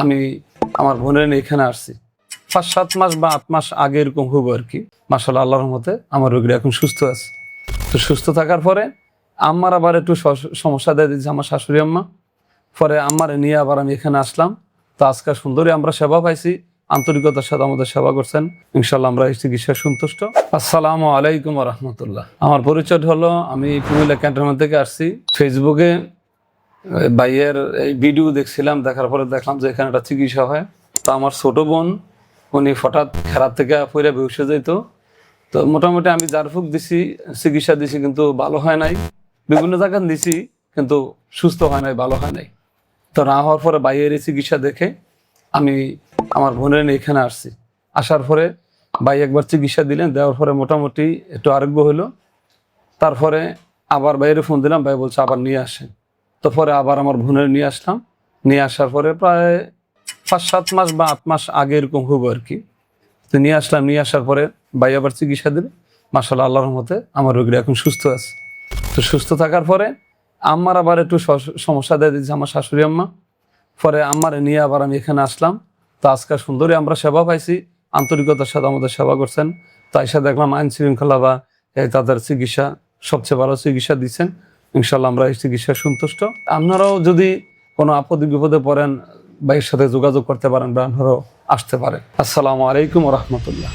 আমি আমার বোনের নিয়ে এখানে আসছি 5-7 মাস বা 8 মাস আগে এরকম হবো আর কি। মাশাআল্লাহ, আল্লাহর রহমতে আমার রোগীরা এখন সুস্থ আছে। তো সুস্থ থাকার পরে আম্মার আবার একটু সমস্যা দিয়ে দিচ্ছে আমার শাশুড়ি আম্মা। পরে আম্মারে নিয়ে আবার আমি এখানে আসলাম। তো আজকে সুন্দরী আমরা সেবা পাইছি, আন্তরিকতার সাথে আমাদের সেবা করছেন। ইনশাল্লাহ আমরা এই চিকিৎসায় সন্তুষ্ট। আসসালামু আলাইকুম ওয়া রাহমাতুল্লাহ। আমার পরিচয় হলো, আমি কুমিল্লা ক্যান্টনমেন্ট থেকে আসছি। ফেসবুকে ভাইয়ের এই ভিডিও দেখছিলাম, দেখার পরে দেখলাম যে এখানে একটা চিকিৎসা হয়। তো আমার ছোট বোন, উনি হঠাৎ খেলার থেকে পড়ে বেহুশ হয়ে যেত। তো মোটামুটি আমি জারফুক দিছি, চিকিৎসা দিছি, কিন্তু ভালো হয় নাই। বিভিন্ন জায়গায় দিছি কিন্তু সুস্থ হয় নাই, ভালো হয় নাই। তো না হওয়ার পরে ভাইয়ের এই চিকিৎসা দেখে আমি আমার বোনের নিয়ে এখানে আসছি। আসার পরে ভাই একবার চিকিৎসা দিলেন, দেওয়ার পরে মোটামুটি একটু আরোগ্য হলো। তারপরে আবার ভাইয়ের ফোন দিলাম, ভাই বলছে আবার নিয়ে আসেন। তো পরে আবার আমার বোনের নিয়ে আসলাম। নিয়ে আসার পরে প্রায় 5-7 মাস বা 8 মাস আগে এরকম হবো আর কি। তো নিয়ে আসলাম, নিয়ে আসার পরে ভাই আবার চিকিৎসা দিলে। মাশাআল্লাহ, আল্লাহর রহমতে আমার রোগীরা এখন সুস্থ আছে। তো সুস্থ থাকার পরে আম্মার আবার একটু সমস্যা দিয়ে দিচ্ছে আমার শাশুড়ি আম্মা। পরে আম্মারে নিয়ে আবার আমি এখানে আসলাম। তো আজকে সুন্দরী আমরা সেবা পাইছি, আন্তরিকতার সাথে আমাদের সেবা করছেন। তাই সাথে দেখলাম আইন শৃঙ্খলা বা তাদের চিকিৎসা সবচেয়ে ভালো চিকিৎসা দিচ্ছেন। ইনশাল্লাহ আমরা এই চিকিৎসায় সন্তুষ্ট। আপনারাও যদি কোনো আপদে বিপদে পড়েন, ভাইয়ের সাথে যোগাযোগ করতে পারেন বা আপনারাও আসতে পারেন। আসসালামু আলাইকুম ওয়া রাহমাতুল্লাহ।